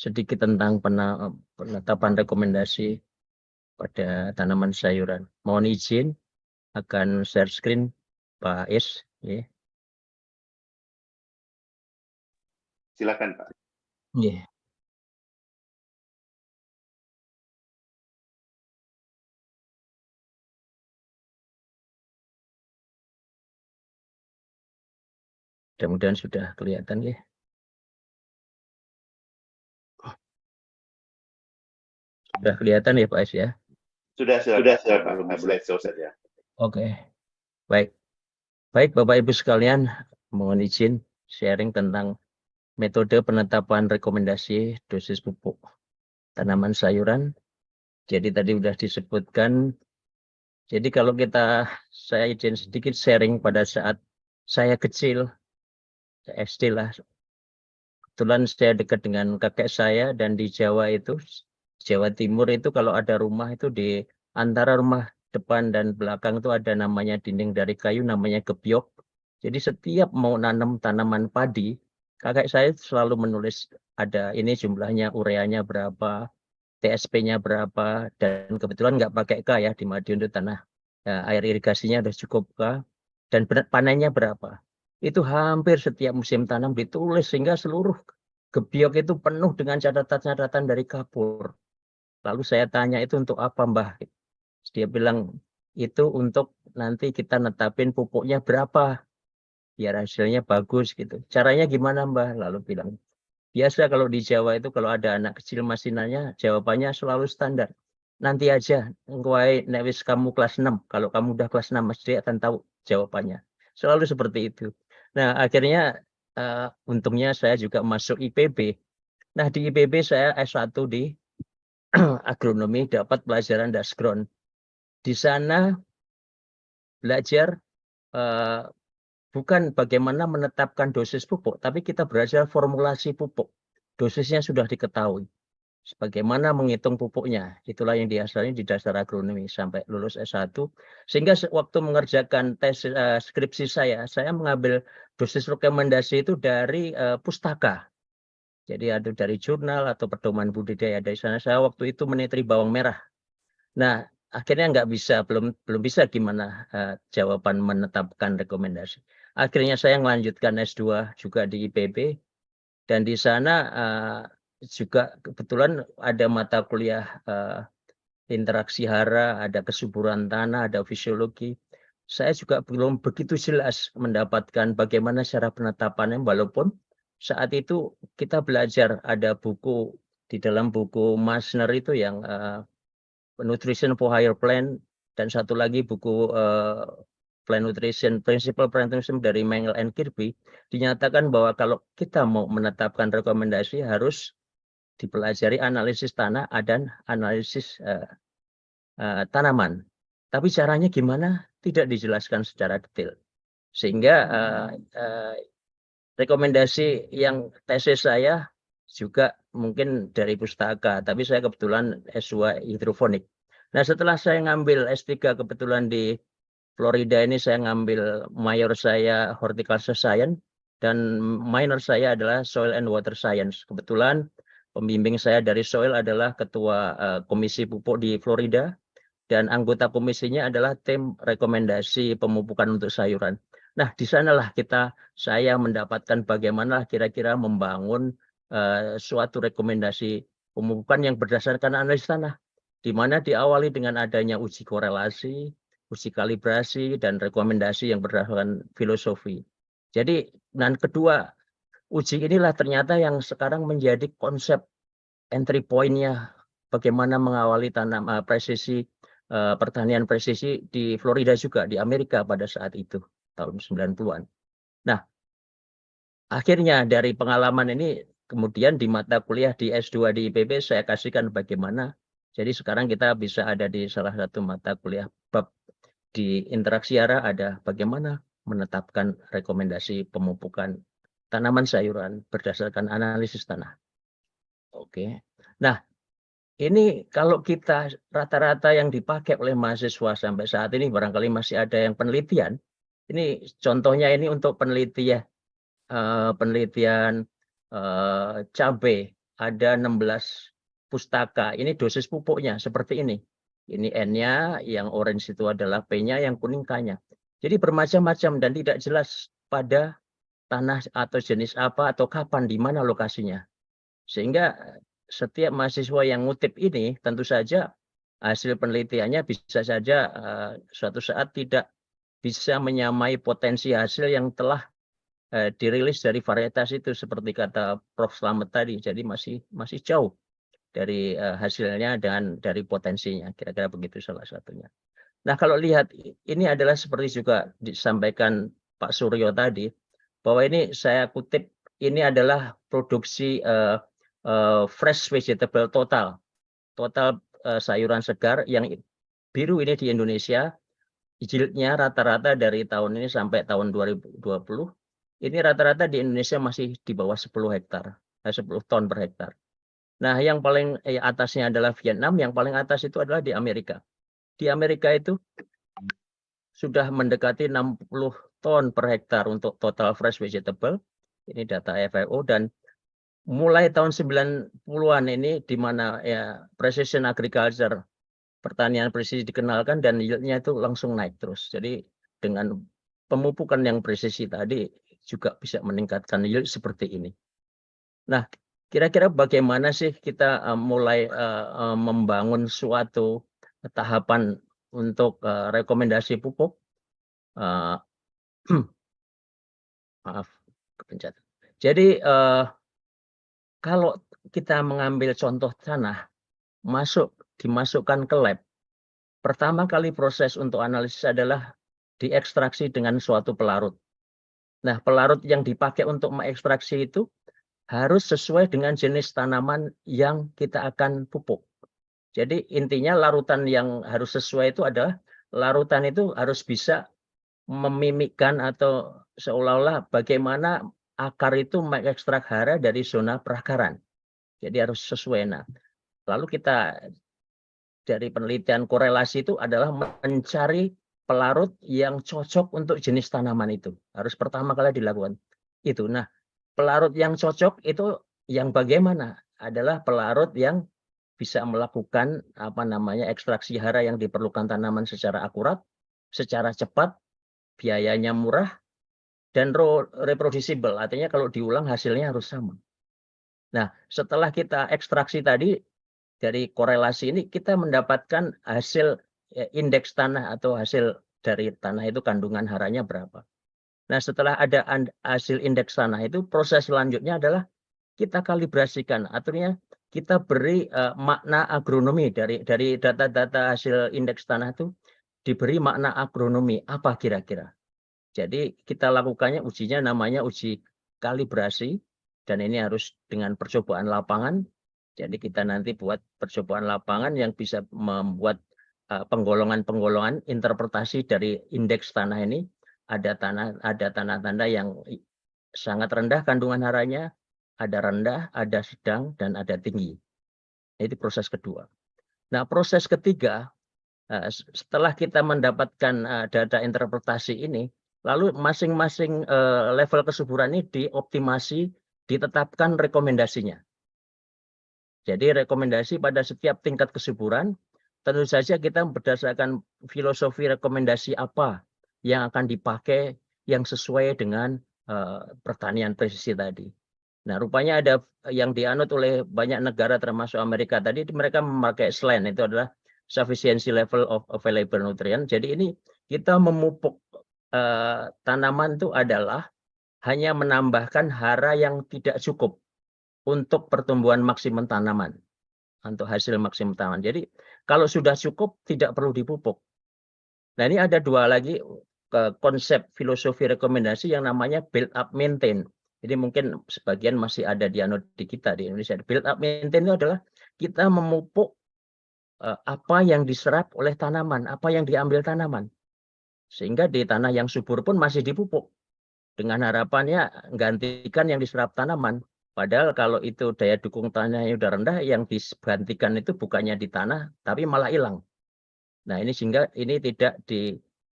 sedikit tentang penetapan rekomendasi pada tanaman sayuran. Mohon izin akan share screen Pak Is. Ya. Silakan Pak. Yeah. Mudah-mudahan sudah kelihatan ya. Sudah kelihatan ya Pak Is ya? Sudah Pak. Boleh saja. Oke. Baik. Baik Bapak Ibu sekalian, mohon izin sharing tentang metode penetapan rekomendasi dosis pupuk tanaman sayuran. Jadi tadi sudah disebutkan. Jadi kalau saya izin sedikit sharing pada saat saya kecil, SD lah. Kebetulan saya dekat dengan kakek saya dan di Jawa itu, Jawa Timur itu kalau ada rumah itu di antara rumah depan dan belakang itu ada namanya dinding dari kayu namanya gebyok. Jadi setiap mau nanam tanaman padi, kakek saya selalu menulis ada ini jumlahnya, ureanya berapa, TSP-nya berapa, dan kebetulan nggak pakai K ya di Madiun itu tanah air irigasinya sudah cukup K, dan panennya berapa. Itu hampir setiap musim tanam ditulis sehingga seluruh gebyok itu penuh dengan catatan-catatan dari kapur. Lalu saya tanya itu untuk apa Mbah? Dia bilang itu untuk nanti kita netapin pupuknya berapa biar hasilnya bagus gitu. Caranya gimana Mbah? Lalu bilang biasa kalau di Jawa itu kalau ada anak kecil masih nanya, jawabannya selalu standar. Nanti aja, newis kamu kelas 6. Kalau kamu udah kelas 6, SD akan tahu jawabannya. Selalu seperti itu. Nah, akhirnya untungnya saya juga masuk IPB. Nah, di IPB saya S1 di agronomi, dapat pelajaran dasgron. Di sana belajar bukan bagaimana menetapkan dosis pupuk, tapi kita belajar formulasi pupuk. Dosisnya sudah diketahui. Bagaimana menghitung pupuknya, itulah yang diasari di dasar agronomi sampai lulus S1. Sehingga waktu mengerjakan tes skripsi saya mengambil dosis rekomendasi itu dari pustaka. Jadi ada dari jurnal atau pedoman budidaya. Dari sana saya waktu itu meneliti bawang merah. Nah, akhirnya belum bisa gimana jawaban menetapkan rekomendasi. Akhirnya saya melanjutkan S2 juga di IPB. Dan di sana juga kebetulan ada mata kuliah interaksi hara, ada kesuburan tanah, ada fisiologi. Saya juga belum begitu jelas mendapatkan bagaimana cara penetapannya, walaupun saat itu kita belajar ada buku di dalam buku Masner itu yang Nutrition for Higher Plant, dan satu lagi buku Plant Nutrition, Principle Plant Nutrition dari Mengel and Kirby, dinyatakan bahwa kalau kita mau menetapkan rekomendasi harus dipelajari analisis tanah dan analisis tanaman. Tapi caranya gimana? Tidak dijelaskan secara detail. Sehingga rekomendasi yang tesis saya juga mungkin dari pustaka, tapi saya kebetulan S2 hidroponik. Nah, setelah saya ngambil S3 kebetulan di Florida ini, saya ngambil mayor saya horticulture science dan minor saya adalah soil and water science. Kebetulan pembimbing saya dari soil adalah ketua komisi pupuk di Florida, dan anggota komisinya adalah tim rekomendasi pemupukan untuk sayuran. Nah, di sanalah saya mendapatkan bagaimana kira-kira membangun suatu rekomendasi pemupukan yang berdasarkan analisis tanah, di mana diawali dengan adanya uji korelasi, uji kalibrasi, dan rekomendasi yang berdasarkan filosofi. Jadi, dan kedua, uji inilah ternyata yang sekarang menjadi konsep entry point-nya bagaimana mengawali presisi pertanian presisi di Florida juga, di Amerika pada saat itu, tahun 90-an. Nah, akhirnya dari pengalaman ini, kemudian di mata kuliah di S2 di IPB, saya kasihkan bagaimana. Jadi sekarang kita bisa ada di salah satu mata kuliah bab di interaksi hara, ada bagaimana menetapkan rekomendasi pemupukan tanaman sayuran berdasarkan analisis tanah. Oke. Nah, ini kalau kita rata-rata yang dipakai oleh mahasiswa sampai saat ini, barangkali masih ada yang penelitian. Ini contohnya ini untuk penelitian cabai ada 16 pustaka. Ini dosis pupuknya seperti ini. Ini N-nya, yang orange itu adalah P-nya, yang kuning K-nya. Jadi bermacam-macam dan tidak jelas pada tanah atau jenis apa atau kapan, di mana lokasinya. Sehingga setiap mahasiswa yang ngutip ini tentu saja hasil penelitiannya bisa saja suatu saat tidak bisa menyamai potensi hasil yang telah dirilis dari varietas itu, seperti kata Prof. Slamet tadi. Jadi masih jauh dari hasilnya dan dari potensinya. Kira-kira begitu salah satunya. Nah, kalau lihat ini adalah seperti juga disampaikan Pak Suryo tadi, bahwa ini saya kutip, ini adalah produksi fresh vegetable total sayuran segar yang biru ini di Indonesia. Yieldnya rata-rata dari tahun ini sampai tahun 2020, ini rata-rata di Indonesia masih di bawah 10 hektar, 10 ton per hektar. Nah, yang paling atasnya adalah Vietnam, yang paling atas itu adalah di Amerika. Di Amerika itu sudah mendekati 60 ton per hektar untuk total fresh vegetable. Ini data FAO, dan mulai tahun 90-an ini di mana ya precision agriculture, pertanian presisi dikenalkan, dan yieldnya itu langsung naik terus. Jadi dengan pemupukan yang presisi tadi juga bisa meningkatkan yield seperti ini. Nah, kira-kira bagaimana sih kita mulai membangun suatu tahapan untuk rekomendasi pupuk? Maaf, kepencet. Jadi kalau kita mengambil contoh tanah, dimasukkan ke lab, pertama kali proses untuk analisis adalah diekstraksi dengan suatu pelarut. Nah, pelarut yang dipakai untuk mengekstraksi itu harus sesuai dengan jenis tanaman yang kita akan pupuk. Jadi intinya larutan yang harus sesuai itu adalah larutan itu harus bisa memimikkan atau seolah-olah bagaimana akar itu mengekstrak hara dari zona perakaran. Jadi harus sesuai. Nah, lalu kita dari penelitian korelasi itu adalah mencari pelarut yang cocok untuk jenis tanaman itu. Harus pertama kali dilakukan itu. Nah, pelarut yang cocok itu yang bagaimana? Adalah pelarut yang bisa melakukan ekstraksi hara yang diperlukan tanaman secara akurat, secara cepat, biayanya murah, dan reproducible. Artinya kalau diulang hasilnya harus sama. Nah, setelah kita ekstraksi tadi, dari korelasi ini kita mendapatkan hasil indeks tanah atau hasil dari tanah itu kandungan haranya berapa. Nah, setelah ada hasil indeks tanah itu, proses selanjutnya adalah kita kalibrasikan. Artinya kita beri makna agronomi dari data-data hasil indeks tanah itu, diberi makna agronomi apa kira-kira. Jadi kita lakukannya ujinya namanya uji kalibrasi, dan ini harus dengan percobaan lapangan. Jadi kita nanti buat percobaan lapangan yang bisa membuat penggolongan-penggolongan interpretasi dari indeks tanah ini. Ada tanah-tanda yang sangat rendah kandungan haranya, ada rendah, ada sedang, dan ada tinggi. Itu proses kedua. Nah, proses ketiga, setelah kita mendapatkan data interpretasi ini, lalu masing-masing level kesuburan ini dioptimasi, ditetapkan rekomendasinya. Jadi rekomendasi pada setiap tingkat kesuburan, tentu saja kita berdasarkan filosofi rekomendasi apa yang akan dipakai yang sesuai dengan pertanian presisi tadi. Nah, rupanya ada yang dianut oleh banyak negara termasuk Amerika tadi, mereka memakai SLAN, itu adalah sufficiency level of available nutrient. Jadi ini kita memupuk tanaman itu adalah hanya menambahkan hara yang tidak cukup untuk pertumbuhan maksimum tanaman, untuk hasil maksimum tanaman. Jadi kalau sudah cukup tidak perlu dipupuk. Nah, ini ada dua lagi konsep filosofi rekomendasi yang namanya build up maintain. Jadi mungkin sebagian masih ada di kita di Indonesia. Build up maintain itu adalah kita memupuk apa yang diserap oleh tanaman, apa yang diambil tanaman. Sehingga di tanah yang subur pun masih dipupuk. Dengan harapannya gantikan yang diserap tanaman. Padahal kalau itu daya dukung tanahnya sudah rendah, yang digantikan itu bukannya di tanah, tapi malah hilang. Nah, ini sehingga ini tidak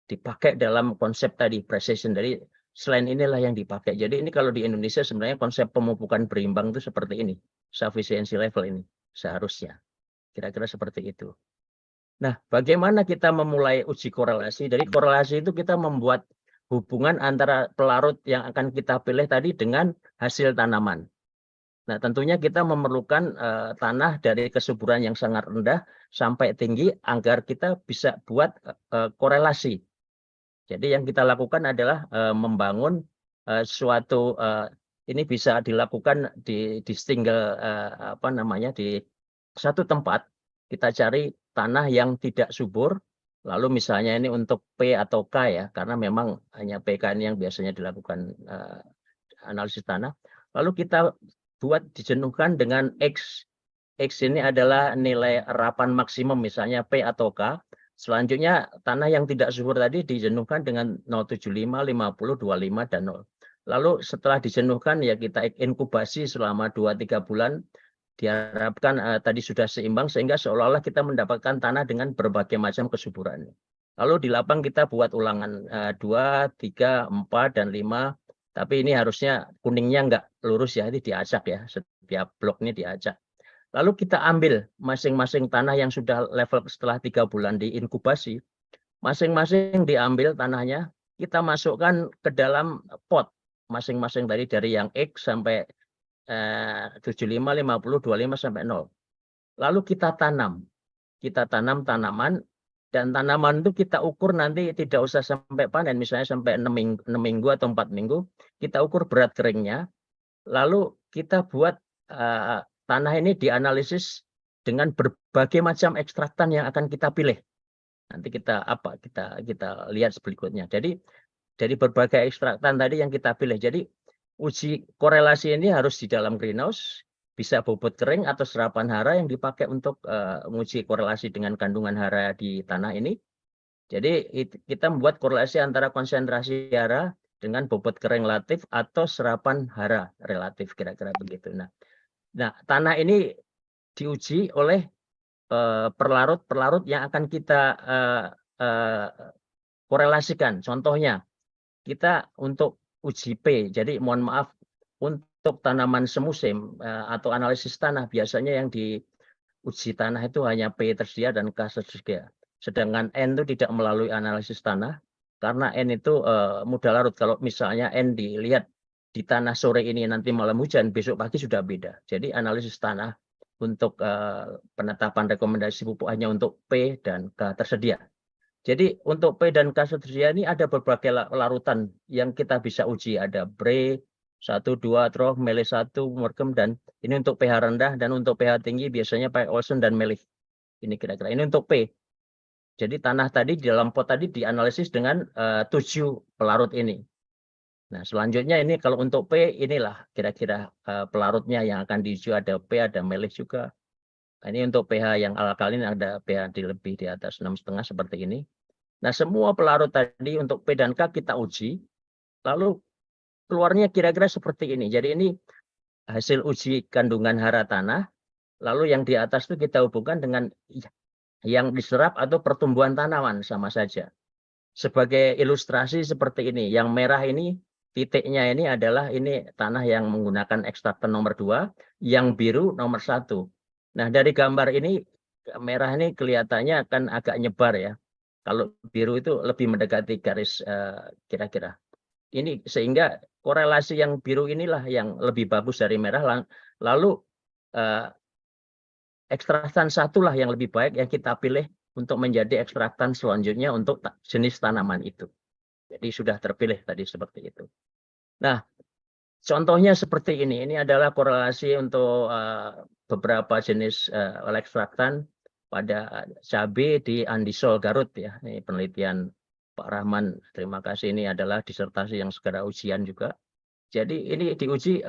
dipakai dalam konsep tadi precision. Dari selain inilah yang dipakai. Jadi ini kalau di Indonesia sebenarnya konsep pemupukan berimbang itu seperti ini, sufficiency level ini seharusnya. Kira-kira seperti itu. Nah, bagaimana kita memulai uji korelasi? Dari korelasi itu kita membuat hubungan antara pelarut yang akan kita pilih tadi dengan hasil tanaman. Nah, tentunya kita memerlukan tanah dari kesuburan yang sangat rendah sampai tinggi agar kita bisa buat korelasi. Jadi yang kita lakukan adalah membangun suatu ini bisa dilakukan di single di satu tempat. Kita cari tanah yang tidak subur, lalu misalnya ini untuk P atau K ya, karena memang hanya PK ini yang biasanya dilakukan analisis tanah. Lalu kita buat dijenuhkan dengan X. X ini adalah nilai erapan maksimum misalnya P atau K. Selanjutnya tanah yang tidak subur tadi dijenuhkan dengan 0,75, 50, 25, dan 0. Lalu setelah dijenuhkan ya kita inkubasi selama 2-3 bulan. Diharapkan tadi sudah seimbang sehingga seolah-olah kita mendapatkan tanah dengan berbagai macam kesuburan. Lalu di lapang kita buat ulangan 2, 3, 4, dan 5. Tapi ini harusnya kuningnya nggak lurus ya, ini diacak ya. Setiap blok ini diacak. Lalu kita ambil masing-masing tanah yang sudah level setelah 3 bulan diinkubasi. Masing-masing diambil tanahnya, kita masukkan ke dalam pot. Masing-masing dari yang X sampai 75, 50, 25 sampai 0. Lalu kita tanam. Kita tanam tanaman dan tanaman itu kita ukur nanti tidak usah sampai panen, misalnya sampai 6 minggu atau 4 minggu, kita ukur berat keringnya. Lalu kita buat tanah ini dianalisis dengan berbagai macam ekstraktan yang akan kita pilih. Nanti kita lihat berikutnya. Jadi dari berbagai ekstraktan tadi yang kita pilih. Jadi uji korelasi ini harus di dalam greenhouse, bisa bobot kering atau serapan hara yang dipakai untuk menguji korelasi dengan kandungan hara di tanah ini. Jadi kita membuat korelasi antara konsentrasi hara dengan bobot kering relatif atau serapan hara relatif, kira-kira begitu. Nah, tanah ini diuji oleh pelarut-pelarut yang akan kita korelasikan. Contohnya, kita untuk uji P, jadi mohon maaf, untuk tanaman semusim atau analisis tanah, biasanya yang diuji tanah itu hanya P tersedia dan K tersedia. Sedangkan N itu tidak melalui analisis tanah, karena N itu mudah larut. Kalau misalnya N dilihat di tanah sore ini nanti malam hujan, besok pagi sudah beda. Jadi analisis tanah untuk penetapan rekomendasi pupuk hanya untuk P dan K tersedia. Jadi untuk P dan K tersedia ini ada berbagai larutan yang kita bisa uji. Ada Bre, 1, 2, Troh, Melih 1, Morgem, dan ini untuk pH rendah, dan untuk pH tinggi biasanya pakai Olsen dan Melih. Ini kira-kira. Ini untuk P. Jadi tanah tadi di dalam pot tadi dianalisis dengan 7 pelarut ini. Nah, selanjutnya ini kalau untuk P, inilah kira-kira pelarutnya yang akan diuji. Ada P, ada Melih juga. Ini untuk pH yang alkalin, ada pH lebih di atas 6,5 seperti ini. Nah, semua pelarut tadi untuk P dan K kita uji. Lalu keluarnya kira-kira seperti ini. Jadi ini hasil uji kandungan hara tanah. Lalu yang di atas itu kita hubungkan dengan yang diserap atau pertumbuhan tanaman, sama saja. Sebagai ilustrasi seperti ini. Yang merah ini, titiknya ini adalah ini tanah yang menggunakan ekstraktan nomor 2. Yang biru nomor 1. Nah, dari gambar ini, merah ini kelihatannya akan agak nyebar ya. Kalau biru itu lebih mendekati garis kira-kira. Ini sehingga korelasi yang biru inilah yang lebih bagus dari merah. Lalu ekstraktan satulah yang lebih baik yang kita pilih untuk menjadi ekstraktan selanjutnya untuk jenis tanaman itu. Jadi sudah terpilih tadi seperti itu. Nah, contohnya seperti ini. Ini adalah korelasi untuk beberapa jenis ekstraktan pada cabai di Andisol Garut ya. Ini penelitian Pak Rahman. Terima kasih. Ini adalah disertasi yang segera ujian juga. Jadi ini diuji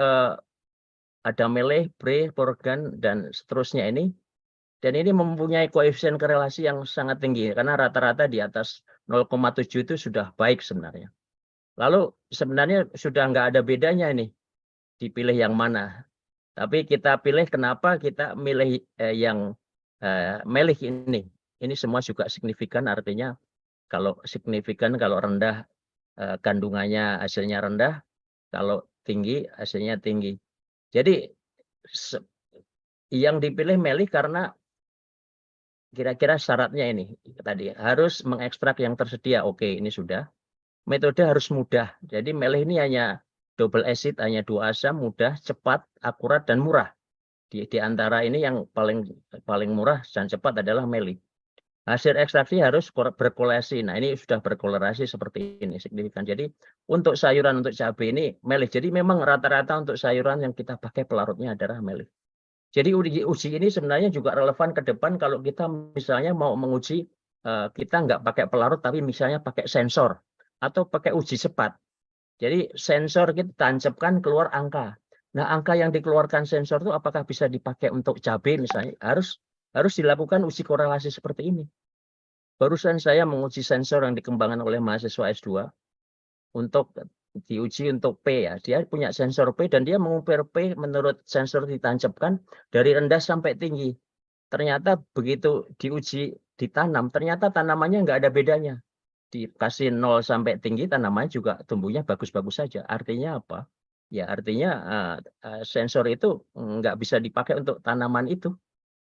ada Melih, Bre, Porgan, dan seterusnya ini. Dan ini mempunyai koefisien korelasi yang sangat tinggi karena rata-rata di atas 0,7 itu sudah baik sebenarnya. Lalu sebenarnya sudah nggak ada bedanya ini dipilih yang mana. Tapi kita pilih, kenapa kita milih yang Melih ini. Ini semua juga signifikan, artinya kalau signifikan, kalau rendah kandungannya hasilnya rendah, kalau tinggi hasilnya tinggi. Jadi yang dipilih Melih karena kira-kira syaratnya ini tadi harus mengekstrak yang tersedia. Oke, ini sudah. Metode harus mudah. Jadi Melih ini hanya double acid, hanya 2 asam, mudah, cepat, akurat dan murah. Di antara ini yang paling murah dan cepat adalah Melih. Hasil ekstraksi harus berkorelasi. Nah, ini sudah berkorelasi seperti ini signifikan. Jadi untuk sayuran, untuk cabai ini Melih. Jadi memang rata-rata untuk sayuran yang kita pakai pelarutnya adalah Melih. Jadi uji ini sebenarnya juga relevan ke depan kalau kita misalnya mau menguji kita nggak pakai pelarut tapi misalnya pakai sensor atau pakai uji cepat. Jadi sensor kita tancapkan keluar angka. Nah, angka yang dikeluarkan sensor itu apakah bisa dipakai untuk cabai misalnya? Harus dilakukan uji korelasi seperti ini. Barusan saya menguji sensor yang dikembangkan oleh mahasiswa S2 untuk diuji untuk P ya. Dia punya sensor P dan dia mengukur P menurut sensor ditancapkan dari rendah sampai tinggi. Ternyata begitu diuji ditanam, ternyata tanamannya nggak ada bedanya. Dikasih 0 sampai tinggi, tanamannya juga tumbuhnya bagus-bagus saja. Artinya apa? Ya artinya sensor itu nggak bisa dipakai untuk tanaman itu.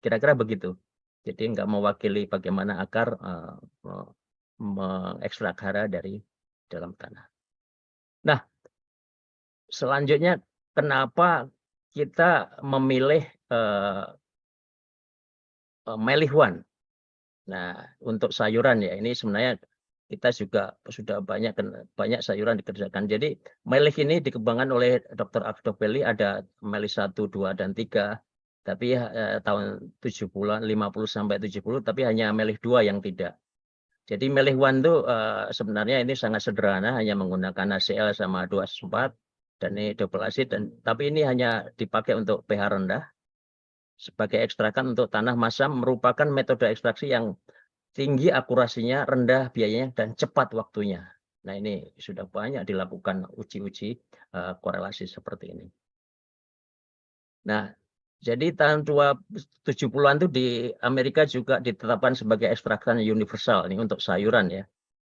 Kira-kira begitu. Jadi nggak mewakili bagaimana akar mengekstrak hara dari dalam tanah. Nah, selanjutnya kenapa kita memilih Melih One? Nah, untuk sayuran ya ini sebenarnya kita juga sudah banyak sayuran dikerjakan. Jadi Melih ini dikembangkan oleh Dr. Akdopeli ada Melih 1, 2 dan 3. Tapi tahun 50 sampai 70 tapi hanya Melih 2 yang tidak. Jadi Melih One itu sebenarnya ini sangat sederhana hanya menggunakan HCl sama 2,4 dan ini double acid tapi ini hanya dipakai untuk pH rendah sebagai ekstrakan untuk tanah masam merupakan metode ekstraksi yang tinggi akurasinya, rendah biayanya dan cepat waktunya. Nah, ini sudah banyak dilakukan uji-uji korelasi seperti ini. Nah, jadi tahun 70-an itu di Amerika juga ditetapkan sebagai ekstrakan universal ini untuk sayuran ya.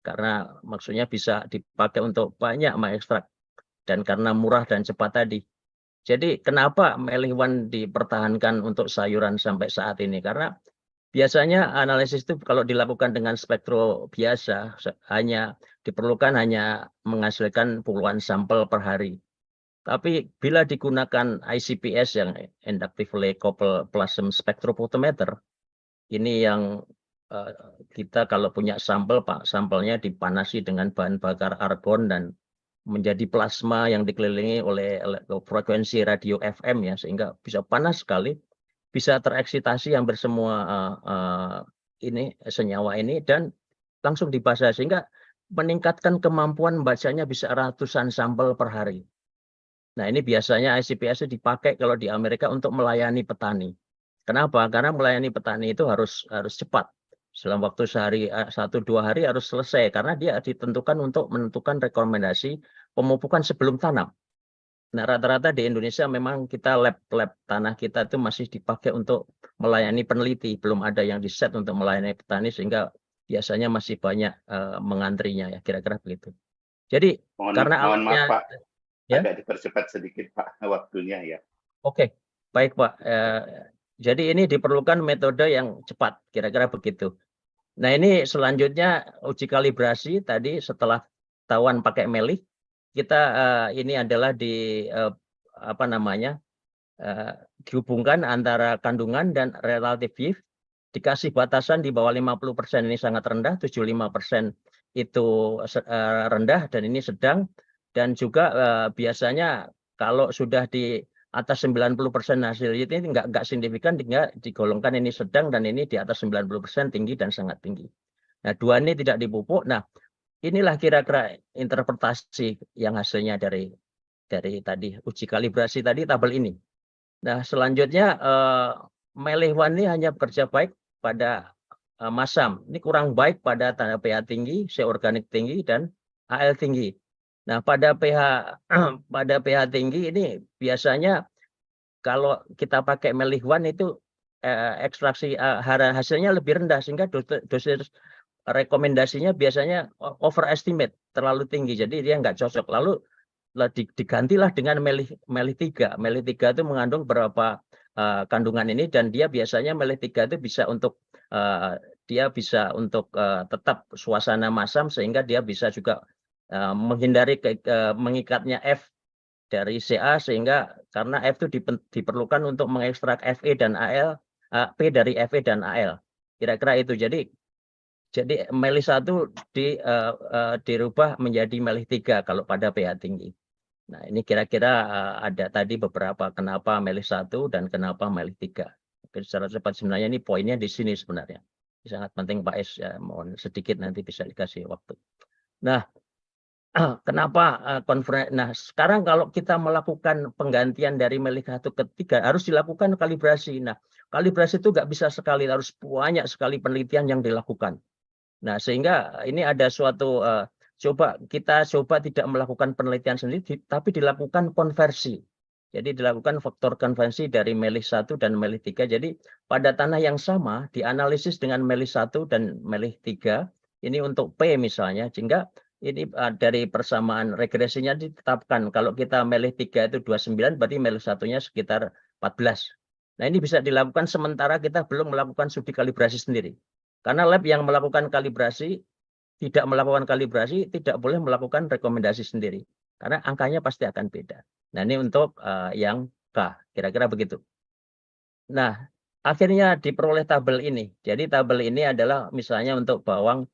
Karena maksudnya bisa dipakai untuk banyak mengekstrak dan karena murah dan cepat tadi. Jadi kenapa Melih One dipertahankan untuk sayuran sampai saat ini? Karena biasanya analisis itu kalau dilakukan dengan spektro biasa diperlukan hanya menghasilkan puluhan sampel per hari. Tapi bila digunakan ICPS yang Inductively Coupled Plasma Spectrophotometer, ini yang kita kalau punya sampelnya dipanasi dengan bahan bakar argon dan menjadi plasma yang dikelilingi oleh frekuensi radio FM ya sehingga bisa panas sekali, bisa tereksitasi hampir semua senyawa ini dan langsung dibaca sehingga meningkatkan kemampuan membacanya bisa ratusan sampel per hari. Nah, ini biasanya ICPS dipakai kalau di Amerika untuk melayani petani. Kenapa? Karena melayani petani itu harus cepat. Dalam waktu sehari 1-2 hari harus selesai karena dia ditentukan untuk menentukan rekomendasi pemupukan sebelum tanam. Nah, rata-rata di Indonesia memang kita lab tanah kita itu masih dipakai untuk melayani peneliti, belum ada yang di-set untuk melayani petani sehingga biasanya masih banyak mengantrinya ya, kira-kira begitu. Jadi karena mohon maaf Pak, ya? agak dipercepat sedikit Pak waktunya ya. Oke, baik Pak. Jadi ini diperlukan metode yang cepat, kira-kira begitu. Nah, ini selanjutnya uji kalibrasi tadi setelah tahuan pakai Melih, kita ini adalah dihubungkan antara kandungan dan relatif yield, dikasih batasan di bawah 50% ini sangat rendah, 75% itu rendah dan ini sedang, dan juga biasanya kalau sudah di atas 90% hasil ini nggak signifikan, digolongkan ini sedang dan ini di atas 90% tinggi dan sangat tinggi. Nah, dua ini tidak dipupuk. Nah, inilah kira-kira interpretasi yang hasilnya dari tadi uji kalibrasi tadi tabel ini. Nah, selanjutnya Melih One ini hanya bekerja baik pada masam. Ini kurang baik pada tanda pH tinggi, C organik tinggi dan Al tinggi. Nah, pada pH tinggi ini biasanya kalau kita pakai Melih One itu ekstraksi hara hasilnya lebih rendah sehingga dosis rekomendasinya biasanya overestimate, terlalu tinggi, jadi dia nggak cocok. Lalu digantilah dengan melih 3. Melih 3 itu mengandung berapa kandungan ini, dan dia biasanya melih 3 itu bisa untuk tetap suasana masam, sehingga dia bisa juga menghindari mengikatnya F dari Ca, sehingga karena F itu diperlukan untuk mengekstrak Fe dan Al, P dari Fe dan Al. Kira-kira itu. Jadi melih 1 dirubah menjadi melih 3 kalau pada pH tinggi. Nah, ini kira-kira ada tadi beberapa kenapa melih 1 dan kenapa melih 3. Oke, secara cepat sebenarnya ini poinnya di sini sebenarnya. Sangat penting Pak Es, ya, mohon sedikit nanti bisa dikasih waktu. Nah, kenapa nah sekarang kalau kita melakukan penggantian dari melih 1 ke 3 harus dilakukan kalibrasi. Nah, kalibrasi itu nggak bisa sekali, harus banyak sekali penelitian yang dilakukan. Nah, sehingga ini ada suatu kita coba tidak melakukan penelitian sendiri, tapi dilakukan konversi. Jadi dilakukan faktor konversi dari melih 1 dan melih 3. Jadi pada tanah yang sama dianalisis dengan melih 1 dan melih 3. Ini untuk P misalnya, sehingga ini dari persamaan regresinya ditetapkan. Kalau kita melih 3 itu 29, berarti melih 1-nya sekitar 14. Nah, ini bisa dilakukan sementara kita belum melakukan studi kalibrasi sendiri. Karena lab yang melakukan kalibrasi tidak boleh melakukan rekomendasi sendiri. Karena angkanya pasti akan beda. Nah, ini untuk yang K, kira-kira begitu. Nah, akhirnya diperoleh tabel ini. Jadi tabel ini adalah misalnya untuk bawang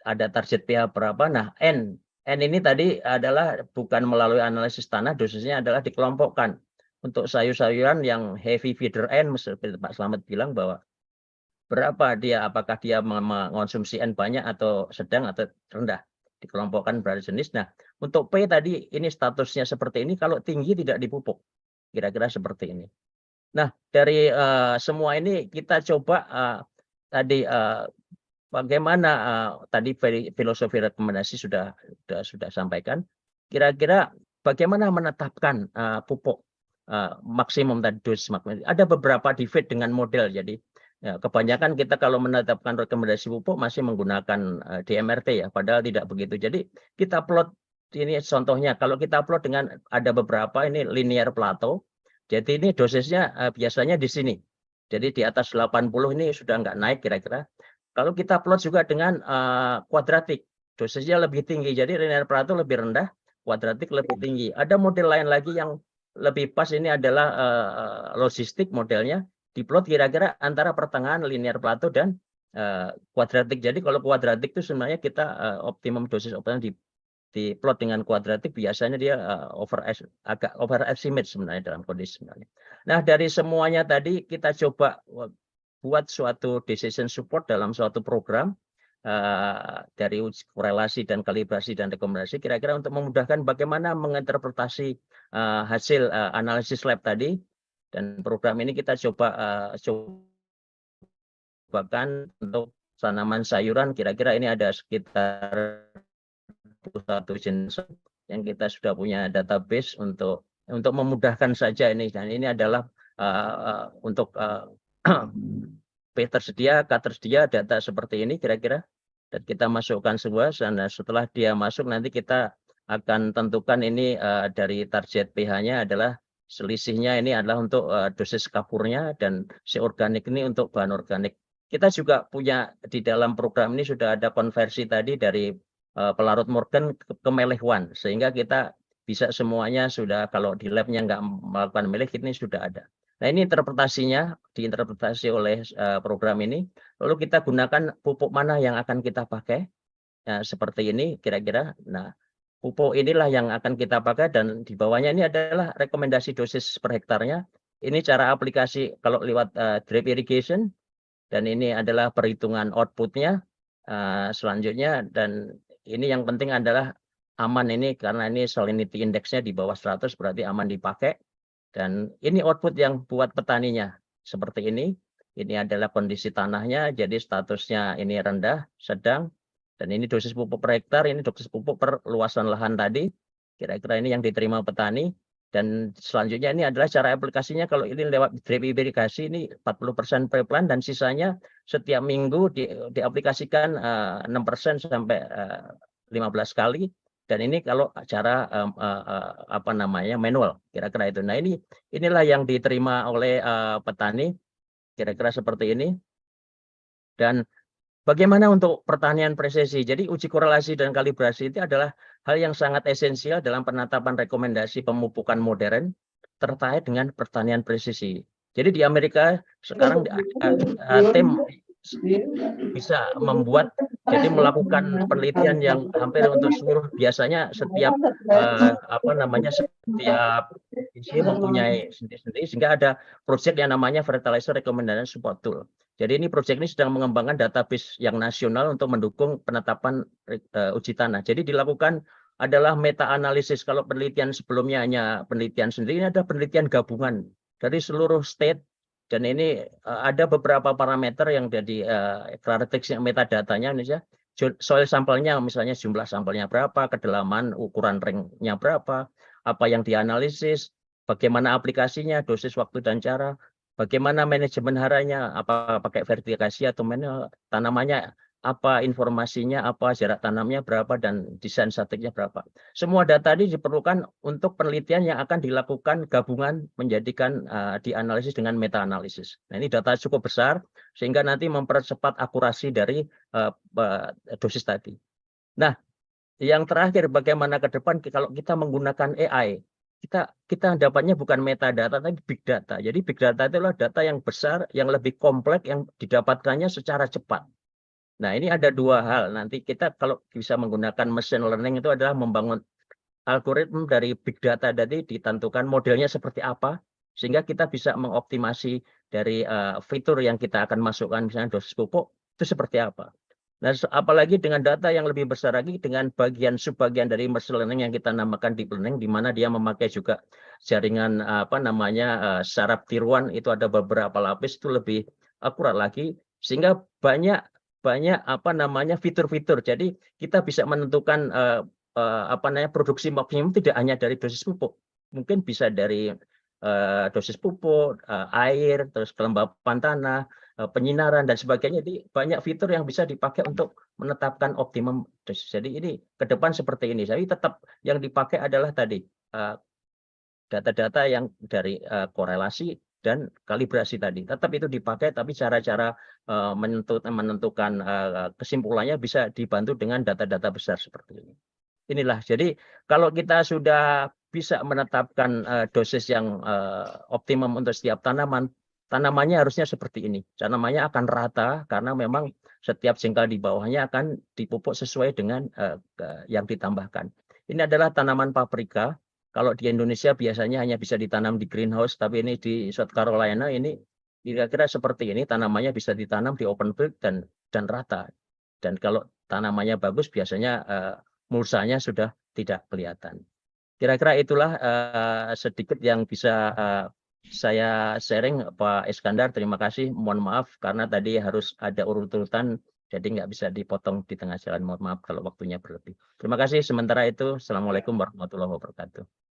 ada target pH berapa. Nah, N ini tadi adalah bukan melalui analisis tanah, dosisnya adalah dikelompokkan. Untuk sayur-sayuran yang heavy feeder N, seperti Pak Slamet bilang bahwa berapa dia, apakah dia mengonsumsi N banyak atau sedang atau rendah, dikelompokkan pada jenis. Nah, untuk P tadi ini statusnya seperti ini, kalau tinggi tidak dipupuk, kira-kira seperti ini. Nah, dari semua ini kita coba tadi bagaimana tadi filosofi rekomendasi sudah sampaikan. Kira-kira bagaimana menetapkan pupuk maksimum tadi dosis maksimum. Ada beberapa divide dengan model. Jadi ya, kebanyakan kita kalau menetapkan rekomendasi pupuk masih menggunakan DMRT ya, padahal tidak begitu. Jadi kita plot ini contohnya. Kalau kita plot dengan ada beberapa ini linear plateau. Jadi ini dosisnya biasanya di sini. Jadi di atas 80 ini sudah nggak naik kira-kira. Kalau kita plot juga dengan kuadratik, dosisnya lebih tinggi. Jadi linear plateau lebih rendah, kuadratik lebih tinggi. Ada model lain lagi yang lebih pas, ini adalah logistik modelnya. Diplot kira-kira antara pertengahan linear plateau dan kuadratik. Jadi kalau kuadratik itu sebenarnya kita optimum dosis optimal diplot dengan kuadratik, biasanya dia agak overestimate sebenarnya dalam kondisi sebenarnya. Nah, dari semuanya tadi kita coba buat suatu decision support dalam suatu program dari korelasi dan kalibrasi dan rekomendasi, kira-kira untuk memudahkan bagaimana menginterpretasi hasil analisis lab tadi. Dan program ini kita cobakan untuk tanaman sayuran, kira-kira ini ada sekitar 1 jenis yang kita sudah punya database untuk memudahkan saja ini. Dan ini adalah untuk P tersedia, K tersedia, data seperti ini kira-kira. Dan kita masukkan semua, dan setelah dia masuk nanti kita akan tentukan ini dari target pH-nya adalah selisihnya ini adalah untuk dosis kapurnya, dan si organik ini untuk bahan organik. Kita juga punya di dalam program ini sudah ada konversi tadi dari pelarut Morgan ke melih 1, sehingga kita bisa semuanya sudah, kalau di labnya nggak melakukan melih, ini sudah ada. Nah, ini interpretasinya diinterpretasi oleh program ini. Lalu kita gunakan pupuk mana yang akan kita pakai. Nah, seperti ini kira-kira. Nah, pupuk inilah yang akan kita pakai, dan di bawahnya ini adalah rekomendasi dosis per hektarnya. Ini cara aplikasi kalau lewat drip irrigation, dan ini adalah perhitungan outputnya selanjutnya. Dan ini yang penting adalah aman ini, karena ini salinity index-nya di bawah 100 berarti aman dipakai. Dan ini output yang buat petaninya seperti ini. Ini adalah kondisi tanahnya, jadi statusnya ini rendah, sedang. Dan ini dosis pupuk per hektar, ini dosis pupuk per luasan lahan tadi. Kira-kira ini yang diterima petani. Dan selanjutnya ini adalah cara aplikasinya. Kalau ini lewat drip irigasi ini 40% pre-plant dan sisanya setiap minggu diaplikasikan 6% sampai 15 kali. Dan ini kalau cara apa namanya manual, kira-kira itu. Nah inilah yang diterima oleh petani, kira-kira seperti ini. Dan bagaimana untuk pertanian presisi? Jadi uji korelasi dan kalibrasi itu adalah hal yang sangat esensial dalam penetapan rekomendasi pemupukan modern terkait dengan pertanian presisi. Jadi di Amerika sekarang tim bisa membuat, jadi melakukan penelitian yang hampir untuk seluruh, biasanya setiap setiap isi mempunyai sendiri-sendiri, sehingga ada proyek yang namanya Fertilizer Recommendation Support Tool. Jadi ini proyek ini sedang mengembangkan database yang nasional untuk mendukung penetapan uji tanah. Jadi dilakukan adalah meta analisis. Kalau penelitian sebelumnya hanya penelitian sendiri, ini ada penelitian gabungan dari seluruh state. Dan ini ada beberapa parameter yang jadi karakteristik metadatanya, misalnya soil sampelnya, misalnya jumlah sampelnya berapa, kedalaman, ukuran ringnya berapa, apa yang dianalisis, bagaimana aplikasinya, dosis, waktu, dan cara, bagaimana manajemen haranya, apa pakai vertikasi atau manual, tanamannya apa, informasinya apa, jarak tanamnya berapa, dan desain statiknya berapa. Semua data ini diperlukan untuk penelitian yang akan dilakukan gabungan menjadikan dianalisis dengan meta analisis. Nah, ini data cukup besar sehingga nanti mempercepat akurasi dari dosis tadi. Nah, yang terakhir, bagaimana ke depan kalau kita menggunakan AI? Kita dapatnya bukan metadata tapi big data. Jadi big data itu adalah data yang besar, yang lebih kompleks, yang didapatkannya secara cepat. Nah, ini ada dua hal. Nanti kita kalau bisa menggunakan machine learning itu adalah membangun algoritma dari big data tadi, ditentukan modelnya seperti apa, sehingga kita bisa mengoptimasi dari fitur yang kita akan masukkan, misalnya dosis pupuk, itu seperti apa. Nah, apalagi dengan data yang lebih besar lagi, dengan subbagian dari machine learning yang kita namakan deep learning, di mana dia memakai juga jaringan saraf tiruan, itu ada beberapa lapis, itu lebih akurat lagi, sehingga banyak fitur-fitur. Jadi kita bisa menentukan produksi maksimum tidak hanya dari dosis pupuk, mungkin bisa dari dosis pupuk, air, terus kelembapan tanah, penyinaran, dan sebagainya. Jadi banyak fitur yang bisa dipakai untuk menetapkan optimum dosis. Jadi ini ke depan seperti ini. Jadi tetap yang dipakai adalah tadi data-data yang dari korelasi dan kalibrasi tadi. Tetap itu dipakai, tapi cara-cara menentukan kesimpulannya bisa dibantu dengan data-data besar seperti ini. Inilah, jadi kalau kita sudah bisa menetapkan dosis yang optimum untuk setiap tanamannya harusnya seperti ini. Tanamannya akan rata karena memang setiap jengkal di bawahnya akan dipupuk sesuai dengan yang ditambahkan. Ini adalah tanaman paprika. Kalau di Indonesia biasanya hanya bisa ditanam di greenhouse, tapi ini di South Carolina ini kira-kira seperti ini, tanamannya bisa ditanam di open field dan rata. Dan kalau tanamannya bagus biasanya mulsanya sudah tidak kelihatan. Kira-kira itulah sedikit yang bisa saya sharing, Pak Iskandar. Terima kasih. Mohon maaf karena tadi harus ada urut-urutan, jadi nggak bisa dipotong di tengah jalan. Mohon maaf kalau waktunya berlebih. Terima kasih. Sementara itu, Assalamualaikum warahmatullahi wabarakatuh.